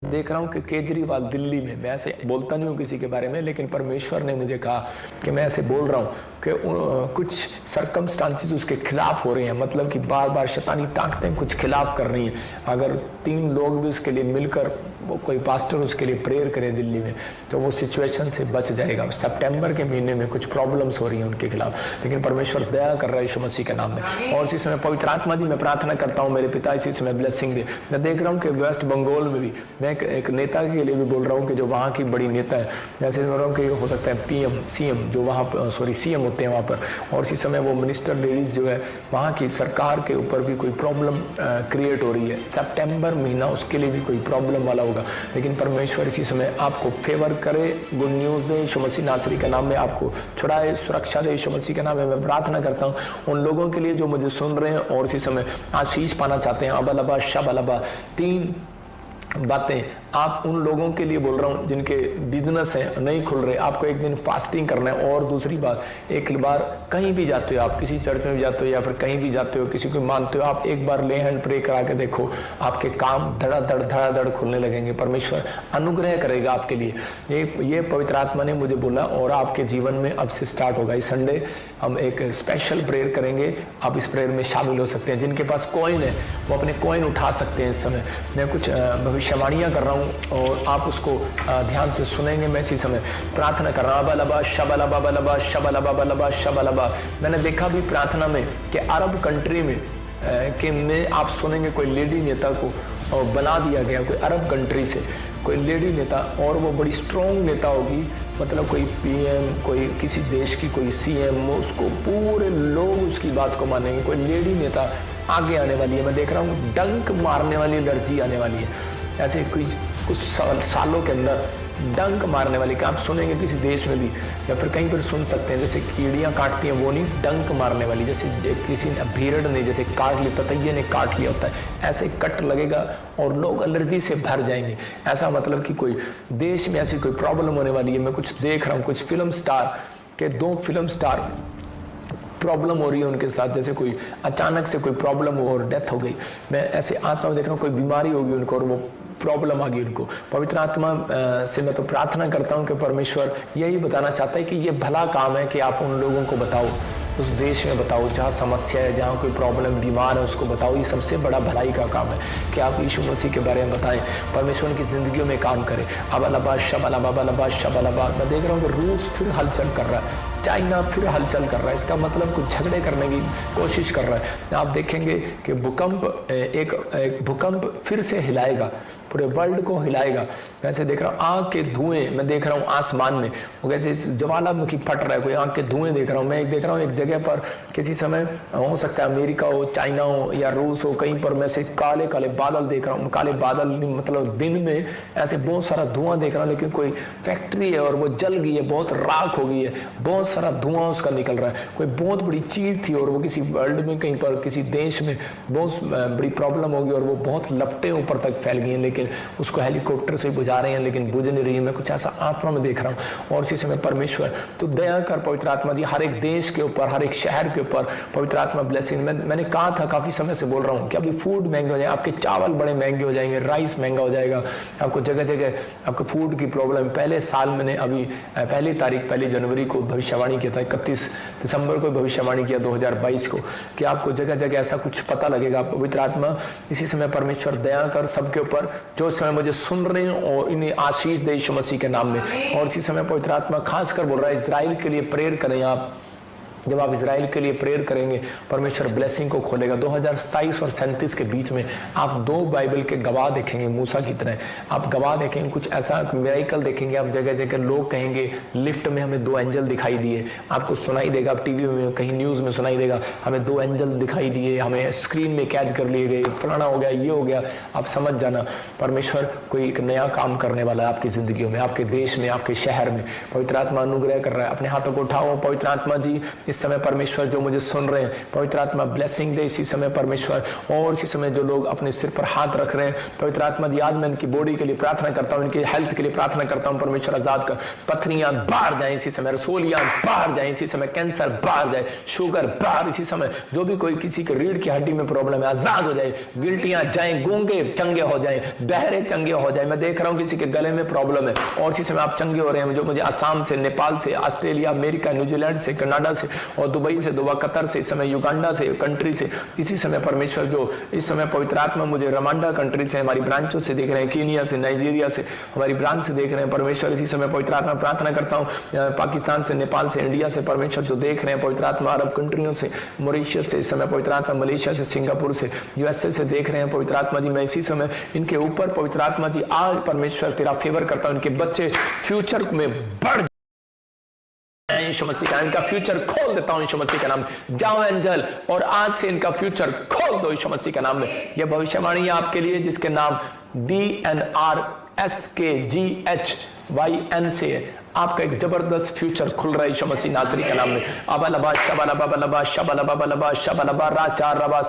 देख रहा हूँ कि केजरीवाल दिल्ली में, मैं ऐसे बोलता नहीं हूँ किसी के बारे में, लेकिन परमेश्वर ने मुझे कहा कि मैं ऐसे बोल रहा हूँ कि कुछ सरकमस्टांसेस उसके खिलाफ हो रही हैं, मतलब कि बार बार शैतानी ताकतें कुछ खिलाफ कर रही हैं। अगर 3 लोग भी उसके लिए मिलकर कोई पास्टर उसके लिए प्रेयर करे दिल्ली में, तो वो सिचुएशन से बच जाएगा। सितंबर के महीने में कुछ प्रॉब्लम्स हो रही हैं उनके खिलाफ, लेकिन परमेश्वर दया कर रहा है यीशु मसीह के नाम में। और इसी समय पवित्र आत्मा जी मैं प्रार्थना करता हूँ मेरे पिता इसी समय ब्लेसिंग दे। मैं देख रहा हूँ कि वेस्ट बंगाल में भी, मैं एक नेता के लिए भी बोल रहा हूँ कि जो वहाँ की बड़ी नेता है, जैसे बोल रहा हूँ कि हो सकता है पीएम सीएम जो वहाँ सीएम होते हैं वहाँ पर, और इसी समय वो मिनिस्टर लेडीज जो है वहाँ की सरकार के ऊपर भी कोई प्रॉब्लम क्रिएट हो रही है। सितंबर महीना उसके लिए भी कोई प्रॉब्लम वाला होगा, लेकिन परमेश्वर इसी समय आपको फेवर करे, गुड न्यूज़ दे, यीशु मसीह नासरी के नाम में आपको छुड़ाए, सुरक्षा दे, यीशु मसीह के नाम में मैं प्रार्थना करता हूँ उन लोगों के लिए जो मुझे सुन रहे हैं और इसी समय आशीष पाना चाहते हैं। अबलबा शबलबा 3 बातें आप उन लोगों के लिए बोल रहा हूँ जिनके बिजनेस हैं नहीं खुल रहे, आपको एक दिन फास्टिंग करना है। और दूसरी बात, एक बार कहीं भी जाते हो, आप किसी चर्च में भी जाते हो या फिर कहीं भी जाते हो, किसी को मानते हो, आप एक बार ले हैंड प्रे करा के देखो, आपके काम धड़ाधड़ खुलने लगेंगे। परमेश्वर अनुग्रह करेगा आपके लिए। ये पवित्र आत्मा ने मुझे बोला और आपके जीवन में अब से स्टार्ट होगा। इस संडे हम एक स्पेशल प्रेयर करेंगे, आप इस प्रेयर में शामिल हो सकते हैं। जिनके पास कॉइन है वो अपने कॉइन उठा सकते हैं। इस समय मैं कुछ भविष्यवाणियाँ कर रहा हूँ और आप उसको ध्यान से सुनेंगे। मैं इसी समय प्रार्थना कर रहा हूँ। अबलबा शबलबा बलबा शबलबा बलबा शबलबा। मैंने देखा भी प्रार्थना में कि अरब कंट्री में कि में आप सुनेंगे कोई लेडी नेता को बना दिया गया, कोई अरब कंट्री से कोई लेडी नेता, और वो बड़ी स्ट्रॉन्ग नेता होगी, मतलब कोई पीएम, कोई किसी देश की कोई सीएम, उसको पूरे लोग उसकी बात को मानेंगे। कोई लेडी नेता आगे आने वाली है। मैं देख रहा हूँ डंक मारने वाली एनर्जी आने वाली है। ऐसे कुछ सालों के अंदर डंक मारने वाली कि आप सुनेंगे किसी देश में भी या फिर कहीं पर सुन सकते हैं, जैसे कीड़ियाँ काटती हैं वो नहीं, डंक मारने वाली, जैसे किसी भीड़ ने जैसे काट लिया, ततैये ने काट लिया होता है, ऐसे कट लगेगा और लोग एलर्जी से भर जाएंगे। ऐसा मतलब कि कोई देश में ऐसी कोई प्रॉब्लम होने वाली है। मैं कुछ देख रहा हूँ, कुछ फिल्म स्टार के 2 फिल्म स्टार प्रॉब्लम हो रही है उनके साथ, जैसे कोई अचानक से कोई प्रॉब्लम हो और डेथ हो गई। मैं ऐसे आत्मा में देख रहा हूँ कोई बीमारी होगी उनको और वो प्रॉब्लम आ गई उनको। पवित्र आत्मा से मैं तो प्रार्थना करता हूँ कि परमेश्वर यही बताना चाहता है कि ये भला काम है कि आप उन लोगों को बताओ, उस देश में बताओ जहाँ समस्या है, जहाँ कोई प्रॉब्लम बीमार है उसको बताओ। ये सबसे बड़ा भलाई का काम है कि आप यीशु मसीह के बारे में बताएं, परमेश्वर की जिंदगियों में काम करें। अबलबा शबलबा शबलबा। मैं देख रहा हूँ कि रूस फिर हलचल कर रहा है, चाइना फिर हलचल कर रहा है, इसका मतलब कुछ झगड़े करने की कोशिश कर रहा है। आप देखेंगे कि भूकंप एक भूकंप फिर से हिलाएगा, पूरे वर्ल्ड को हिलाएगा। वैसे देख रहा हूँ आग के धुएं, मैं देख रहा हूँ आसमान में वो कैसे ज्वालामुखी फट रहा है, कोई आग के धुएं देख रहा हूँ। मैं एक देख रहा हूँ एक जगह पर किसी समय हो सकता है अमेरिका हो, चाइना हो या रूस हो, कहीं पर मैं से काले काले बादल देख रहा हूँ। काले बादल मतलब दिन में ऐसे बहुत सारा धुआं देख रहा हूँ, लेकिन कोई फैक्ट्री है और वो जल गई है, बहुत राख हो गई है, बहुत सारा धुआं उसका निकल रहा है। कोई बहुत बड़ी चीज थी और वो किसी वर्ल्ड में कहीं पर किसी देश में बहुत बड़ी प्रॉब्लम होगी और वो बहुत लपटें ऊपर तक फैल गई हैं, लेकिन उसको हेलीकॉप्टर से बुझा रहे हैं लेकिन बुझ नहीं रही है। मैं कुछ ऐसा आत्मा में देख रहा हूँ। और इसी समय परमेश्वर तो दया कर पवित्र आत्मा जी हर एक देश के ऊपर, हर एक शहर के ऊपर पवित्र आत्मा ब्लेसिंग। मैंने कहा था काफी समय से बोल रहा हूँ कि अभी फूड महंगे हो जाए, आपके चावल बड़े महंगे हो जाएंगे, राइस महंगा हो जाएगा, आपको जगह जगह आपको फूड की प्रॉब्लम। पहले साल मैंने अभी 1 जनवरी को भविष्यवाणी किया था, 31 दिसंबर को भविष्यवाणी किया 2022 को कि आपको जगह जगह ऐसा कुछ पता लगेगा। पवित्र आत्मा इसी समय परमेश्वर दया कर सबके ऊपर जो इस समय मुझे सुन रहे हैं और इन्हें आशीष दे यीशु मसीह के नाम में। और इसी समय पवित्र आत्मा खास कर बोल रहा है इजराइल के लिए प्रेयर करें। आप जब आप इजराइल के लिए प्रेयर करेंगे परमेश्वर ब्लेसिंग को खोलेगा। 2027 और 37 के बीच में आप 2 बाइबल के गवाह देखेंगे, मूसा की तरह आप गवाह देखेंगे, कुछ ऐसा मिरेकल देखेंगे। आप जगह जगह लोग कहेंगे लिफ्ट में हमें 2 एंजल दिखाई दिए, आपको सुनाई देगा, आप टीवी में कहीं न्यूज़ में सुनाई देगा हमें 2 एंजल दिखाई दिए, हमें स्क्रीन में कैद कर लिए गए, फलाना हो गया, ये हो गया। आप समझ जाना परमेश्वर कोई एक नया काम करने वाला है आपकी जिंदगियों में, आपके देश में, आपके शहर में। पवित्र आत्मा अनुग्रह कर रहा है। अपने हाथों को उठाओ। पवित्र आत्मा जी इस समय परमेश्वर जो मुझे सुन रहे हैं, पवित्र आत्मा ब्लेसिंग दे इसी समय परमेश्वर। और इसी समय जो लोग अपने सिर पर हाथ रख रहे हैं, पवित्र आत्मा जी आज मैं इनकी बॉडी के लिए प्रार्थना करता हूँ, इनकी हेल्थ के लिए प्रार्थना करता हूँ परमेश्वर, आजाद कर। पथरियां बाहर जाए इसी समय, रसोलियां बाहर जाए इसी समय, कैंसर बाहर जाए, शुगर बाहर इसी समय, जो भी कोई किसी के रीढ़ की हड्डी में प्रॉब्लम है आजाद हो जाए, गिल्टियां जाए, गूंगे चंगे हो जाए, बहरे चंगे हो जाए। मैं देख रहा हूँ किसी के गले में प्रॉब्लम है और इसी समय आप चंगे हो रहे हैं, जो मुझे आसाम से, नेपाल से, ऑस्ट्रेलिया, अमेरिका, न्यूजीलैंड से, कनाडा से और दुबई से, दुबई, कतर से, इस समय युगांडा से, कंट्री से इसी समय परमेश्वर जो इस समय पवित्र आत्मा मुझे रवांडा कंट्री से, हमारी ब्रांचों से देख रहे हैं, कीनिया से, नाइजीरिया से, हमारी ब्रांच से देख रहे हैं परमेश्वर। इसी समय पवित्र आत्मा प्रार्थना करता हूँ पाकिस्तान से, नेपाल से, इंडिया से परमेश्वर जो देख रहे हैं पवित्र आत्मा, अरब कंट्रियों से, मॉरिशस से, इस समय पवित्र आत्मा मलेशिया से, सिंगापुर से, यूएसए से देख रहे हैं पवित्र आत्मा जी। मैं इसी समय इनके ऊपर पवित्र आत्मा जी आज परमेश्वर तेरा फेवर करता हूँ, इनके बच्चे फ्यूचर में बढ़ यीशु मसीह का, इनका फ्यूचर खोल देता हूं यीशु मसीह के नाम में। जाओ एंजल और आज से इनका फ्यूचर खोल दो यीशु मसीह के नाम में। यह भविष्यवाणी है आपके लिए जिसके नाम DNRSKGHYN से है। आपका एक जबरदस्त फ्यूचर खुल रहा है यीशु मसीह नासरी के नाम में। अबा लबा शबा लबा लबा शबा लबा लबा शबा लबा रा चार रबा